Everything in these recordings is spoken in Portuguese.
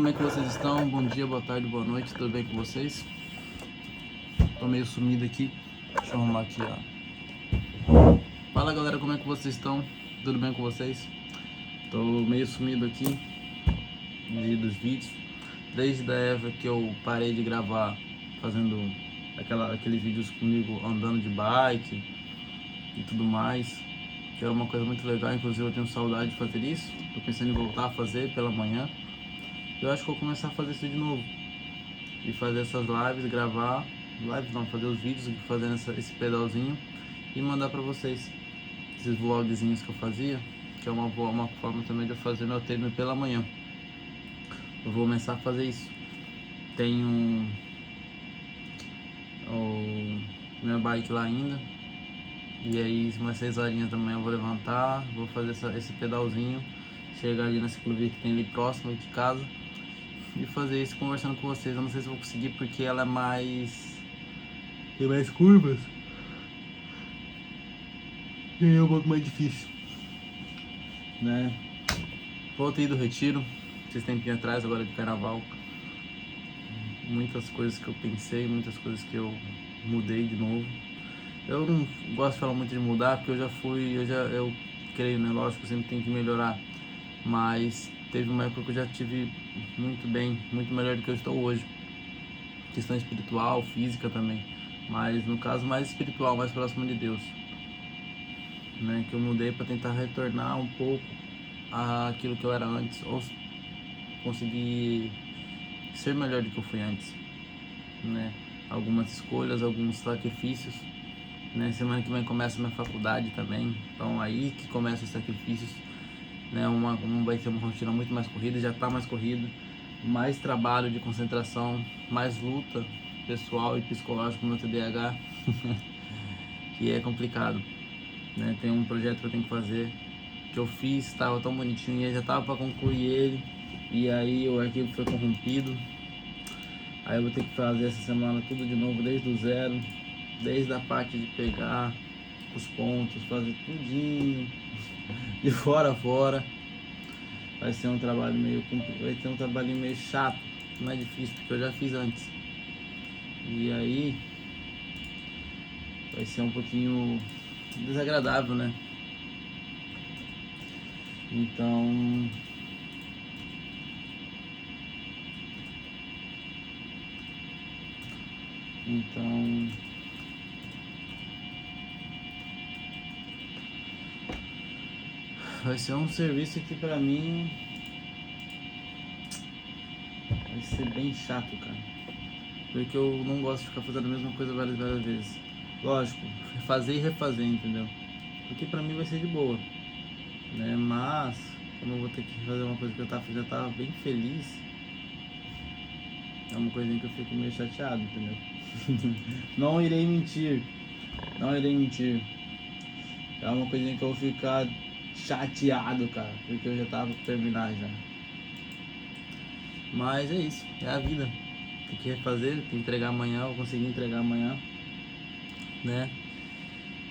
como é que vocês estão? Bom dia, boa tarde, boa noite, tudo bem com vocês? Tô meio sumido aqui, deixa eu arrumar aqui, ó. Fala galera, como é que vocês estão? Tudo bem com vocês? Tô meio sumido aqui no dia dos vídeos, desde a época que eu parei de gravar, fazendo aqueles vídeos comigo andando de bike e tudo mais, que era uma coisa muito legal. Inclusive eu tenho saudade de fazer isso, tô pensando em voltar a fazer pela manhã. Eu acho que vou começar a fazer isso de novo e fazer essas lives, gravar lives não, fazer os vídeos fazendo esse pedalzinho e mandar pra vocês esses vlogzinhos que eu fazia, que é uma forma também de eu fazer meu treino pela manhã. Eu vou começar a fazer isso. Tenho minha bike lá ainda, e aí umas 6 horinhas da manhã eu vou levantar, vou fazer esse pedalzinho, chegar ali na ciclovia que tem ali próximo de casa e fazer isso conversando com vocês. Eu não sei se eu vou conseguir porque ela tem mais curvas e é um pouco mais difícil, né? Voltei do retiro esses tempinhos atrás, agora de carnaval. Muitas coisas que eu pensei, muitas coisas que eu mudei de novo. Eu não gosto de falar muito de mudar, porque eu creio, né? Lógico, sempre tem que melhorar. Mas teve uma época que eu já tive muito bem, muito melhor do que eu estou hoje. Questão espiritual, física também. Mas no caso mais espiritual, mais próximo de Deus, né? Que eu mudei para tentar retornar um pouco àquilo que eu era antes, ou conseguir ser melhor do que eu fui antes, né? Algumas escolhas, alguns sacrifícios, né? Semana que vem começa a minha faculdade também, então aí que começa os sacrifícios, né? Vai ter uma rotina muito mais corrida, já está mais corrida, mais trabalho de concentração, mais luta pessoal e psicológica no meu TDAH, que é complicado, né? Tem um projeto que eu tenho que fazer, que eu fiz, estava tão bonitinho, e já estava para concluir ele, e aí o arquivo foi corrompido. Aí eu vou ter que fazer essa semana tudo de novo, desde o zero, desde a parte de pegar os pontos, fazer tudinho, de fora a fora. Vai ser um trabalho vai ter um trabalhinho meio chato, não é difícil, porque eu já fiz antes. E aí vai ser um pouquinho desagradável, né? Então vai ser um serviço que pra mim vai ser bem chato, cara. Porque eu não gosto de ficar fazendo a mesma coisa várias vezes. Lógico, fazer e refazer, entendeu? Porque pra mim vai ser de boa, né? Mas como eu vou ter que fazer uma coisa que eu já tava bem feliz, é uma coisinha que eu fico meio chateado, entendeu? Não irei mentir. É uma coisinha que eu vou ficar chateado, cara, porque eu já tava pra terminar já. Mas é isso, é a vida. Tem que refazer, tem que entregar amanhã, eu consegui entregar amanhã, né?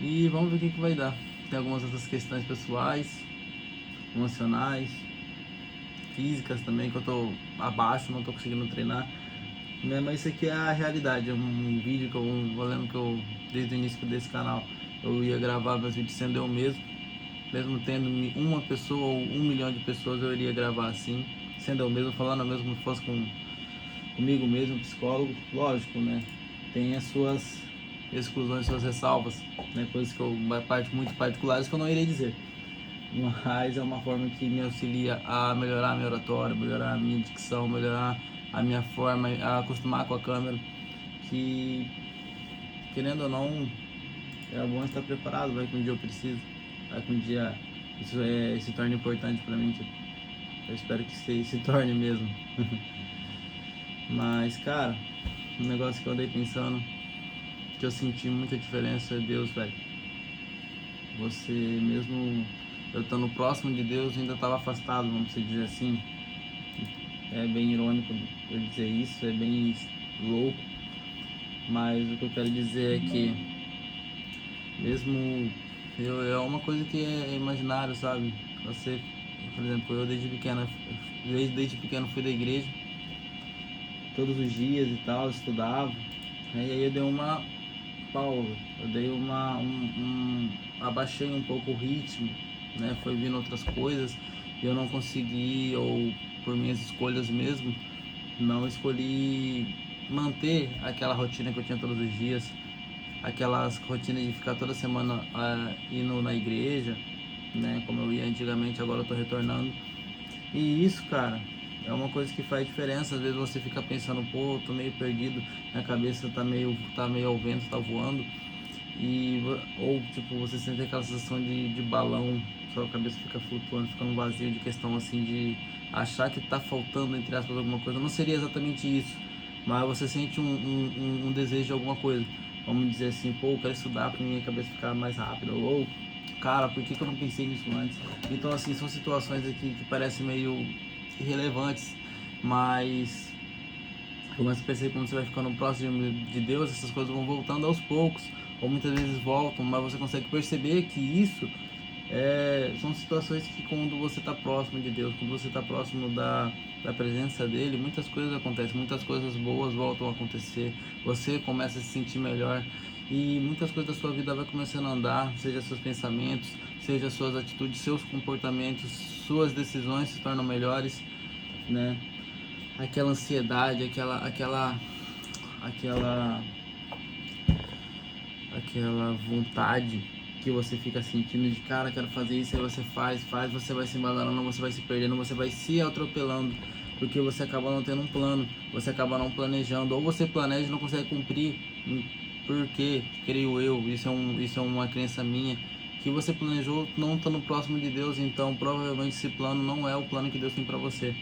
E vamos ver o que vai dar. Tem algumas outras questões pessoais, emocionais, físicas também, que eu tô abaixo, não tô conseguindo treinar, né? Mas isso aqui é a realidade. É um vídeo que eu lembro que eu, desde o início desse canal, eu ia gravar meus vídeos sendo eu mesmo tendo uma pessoa ou 1 milhão de pessoas, eu iria gravar assim, sendo eu mesmo, falando mesmo como se fosse comigo mesmo, psicólogo. Lógico, né? Tem as suas exclusões, suas ressalvas, né? Coisas que muito particulares que eu não irei dizer. Mas é uma forma que me auxilia a melhorar a minha oratória, melhorar a minha dicção, melhorar a minha forma, a acostumar com a câmera. Que, querendo ou não, é bom estar preparado, vai que um dia eu preciso, vai que um dia isso se torne importante pra mim, tipo, eu espero que se torne mesmo. Mas, cara, um negócio que eu andei pensando, que eu senti muita diferença é Deus, velho. Você mesmo, eu estando próximo de Deus, ainda estava afastado, vamos dizer assim. É bem irônico eu dizer isso, é bem louco, mas o que eu quero dizer é que mesmo é uma coisa que é imaginário, sabe? Você por exemplo, eu desde pequeno fui da igreja, todos os dias e tal, estudava, né? E aí eu dei uma pausa, eu dei abaixei um pouco o ritmo, né? Foi vindo outras coisas e eu não consegui, ou por minhas escolhas mesmo, não escolhi manter aquela rotina que eu tinha todos os dias, aquelas rotinas de ficar toda semana indo na igreja, né? Como eu ia antigamente, agora eu tô retornando. E isso, cara, é uma coisa que faz diferença. Às vezes você fica pensando, pô, tô meio perdido, minha cabeça tá meio ao vento, tá voando. Ou tipo, você sente aquela sensação de balão, sua cabeça fica flutuando, fica um vazio de questão assim de achar que tá faltando, entre aspas, alguma coisa. Não seria exatamente isso, mas você sente um desejo de alguma coisa. Vamos dizer assim, pô, eu quero estudar pra minha cabeça ficar mais rápida. Ou, cara, por que eu não pensei nisso antes? Então, assim, são situações aqui que parecem meio irrelevantes, mas começa a perceber que quando você vai ficando próximo de Deus, essas coisas vão voltando aos poucos, ou muitas vezes voltam, mas você consegue perceber que isso são situações que quando você está próximo de Deus, quando você está próximo da presença dele, muitas coisas acontecem, muitas coisas boas voltam a acontecer, você começa a se sentir melhor e muitas coisas da sua vida vai começando a andar, seja seus pensamentos, seja suas atitudes, seus comportamentos, suas decisões se tornam melhores, né? Aquela ansiedade, aquela vontade que você fica sentindo de cara, quero fazer isso, aí você faz, você vai se embalando, você vai se perdendo, você vai se atropelando, porque você acaba não tendo um plano, você acaba não planejando, ou você planeja e não consegue cumprir, porque, creio eu, isso é uma crença minha, que você planejou não estando próximo de Deus, então provavelmente esse plano não é o plano que Deus tem pra você.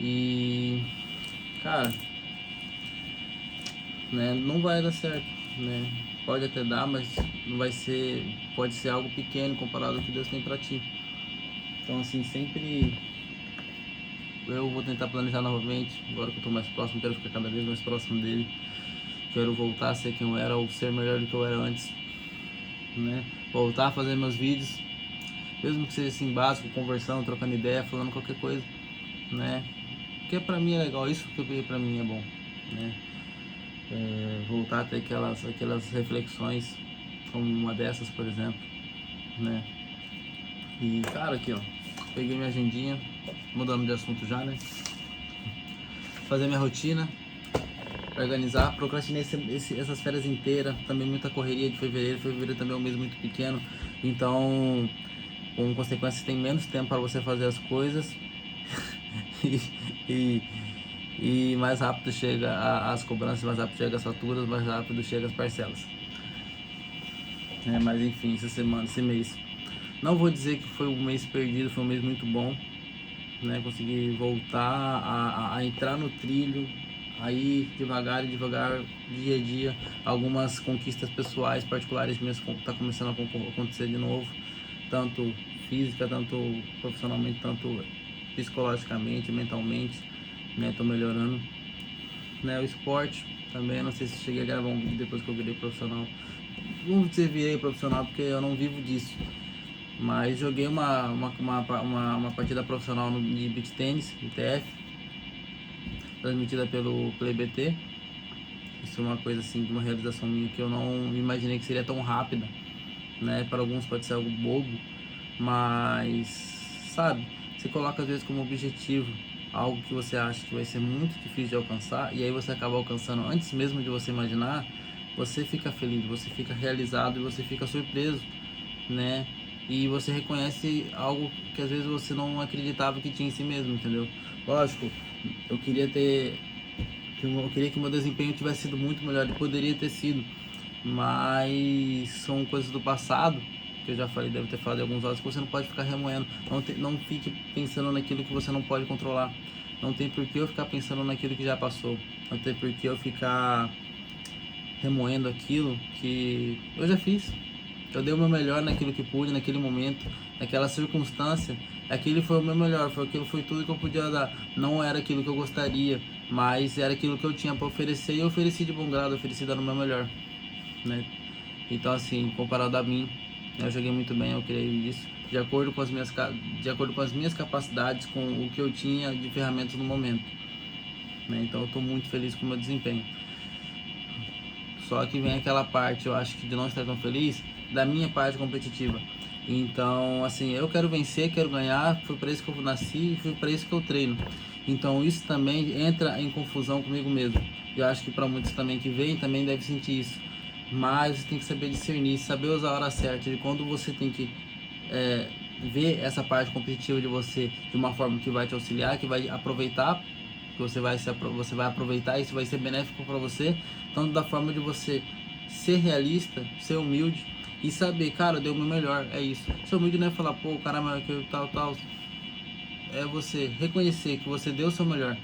E, cara, né, não vai dar certo, né? Pode até dar, mas não vai ser, pode ser algo pequeno comparado ao que Deus tem pra ti. Então, assim, sempre eu vou tentar planejar novamente. Agora que eu tô mais próximo, quero ficar cada vez mais próximo dele. Quero voltar a ser quem eu era, ou ser melhor do que eu era antes, né? Voltar a fazer meus vídeos, mesmo que seja assim básico, conversando, trocando ideia, falando qualquer coisa, né? Porque pra mim é legal, isso que pra mim é bom, né? Voltar a ter aquelas reflexões, como uma dessas, por exemplo, né? E, cara, aqui, ó, peguei minha agendinha, mudando de assunto já, né? Fazer minha rotina, organizar, procrastinei essas férias inteiras, também muita correria de fevereiro também é um mês muito pequeno, então, com consequência, tem menos tempo para você fazer as coisas e mais rápido chega as cobranças, mais rápido chega as faturas, mais rápido chega as parcelas. Mas enfim, essa semana, esse mês, não vou dizer que foi um mês perdido, foi um mês muito bom, né? Consegui voltar a entrar no trilho, aí devagar, dia a dia, algumas conquistas pessoais, particulares minhas tá começando a acontecer de novo, tanto física, tanto profissionalmente, tanto psicologicamente, mentalmente, né? Tô melhorando, né? O esporte também, não sei se cheguei a gravar um vídeo depois que eu virei profissional. Não sei se virei profissional porque eu não vivo disso, mas joguei uma partida profissional de beach tênis, ITF, transmitida pelo PlayBT. Isso é uma coisa assim, uma realização minha que eu não imaginei que seria tão rápida, né? Para alguns pode ser algo bobo, mas sabe, você coloca às vezes como objetivo algo que você acha que vai ser muito difícil de alcançar e aí você acaba alcançando antes mesmo de você imaginar, você fica feliz, você fica realizado e você fica surpreso, né? E você reconhece algo que às vezes você não acreditava que tinha em si mesmo, entendeu? Lógico, eu queria que meu desempenho tivesse sido muito melhor, e poderia ter sido, mas são coisas do passado, que eu já falei, deve ter falado em alguns áudios, que você não pode ficar remoendo, não fique pensando naquilo que você não pode controlar, não tem por que eu ficar pensando naquilo que já passou, não tem por que eu ficar remoendo aquilo que eu já fiz. Eu dei o meu melhor naquilo que pude, naquele momento, naquela circunstância. Aquele foi o meu melhor, foi tudo que eu podia dar. Não era aquilo que eu gostaria, mas era aquilo que eu tinha para oferecer e eu ofereci de bom grado, ofereci dando o meu melhor, né? Então assim, comparado a mim, Eu joguei muito bem, eu creio nisso, de acordo com as minhas capacidades, com o que eu tinha de ferramentas no momento, né? Então eu estou muito feliz com o meu desempenho. Só que vem aquela parte, eu acho que de não estar tão feliz, da minha parte competitiva. Então, assim, eu quero vencer, quero ganhar, foi para isso que eu nasci e foi para isso que eu treino. Então, isso também entra em confusão comigo mesmo. Eu acho que para muitos também que vêm, também deve sentir isso. Mas você tem que saber discernir, saber usar a hora certa, de quando você tem que ver essa parte competitiva de você de uma forma que vai te auxiliar, que vai aproveitar, que você vai aproveitar, isso vai ser benéfico para você, tanto da forma de você ser realista, ser humilde e saber, cara, eu dei o meu melhor, é isso. Ser humilde não é falar, pô, o cara é maior que eu, tal, é você reconhecer que você deu o seu melhor,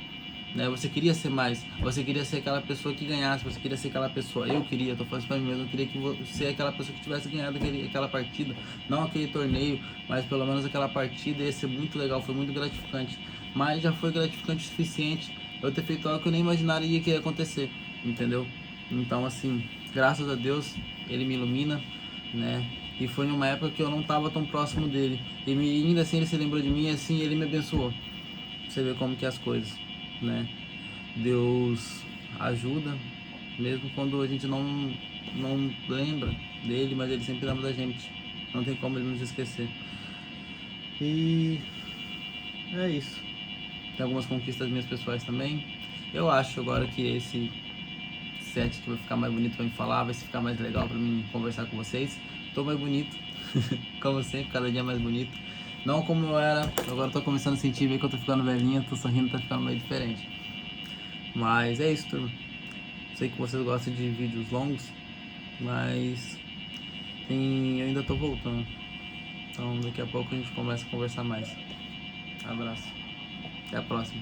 né? Você queria ser mais, você queria ser aquela pessoa que ganhasse, você queria ser aquela pessoa, tô falando isso pra mim mesmo, eu queria que você aquela pessoa que tivesse ganhado aquela partida, não aquele torneio, mas pelo menos aquela partida ia ser muito legal, foi muito gratificante, mas já foi gratificante o suficiente eu ter feito algo que eu nem imaginaria que ia acontecer, entendeu? Então, assim, graças a Deus, ele me ilumina, né? E foi numa época que eu não estava tão próximo dele, e ainda assim ele se lembrou de mim, e assim ele me abençoou. Você vê como que é as coisas, né? Deus ajuda, mesmo quando a gente não lembra dele, mas ele sempre lembra da gente. Não tem como ele nos esquecer. E é isso. Tem algumas conquistas minhas pessoais também. Eu acho agora que esse set que vai ficar mais bonito pra mim falar, vai ficar mais legal pra mim conversar com vocês. Tô mais bonito, como sempre, cada dia mais bonito. Não como eu era, agora tô começando a sentir, ver que eu tô ficando velhinho, tô sorrindo, tá ficando meio diferente. Mas é isso, turma. Sei que vocês gostam de vídeos longos, mas eu ainda tô voltando. Então daqui a pouco a gente começa a conversar mais. Abraço. Até a próxima.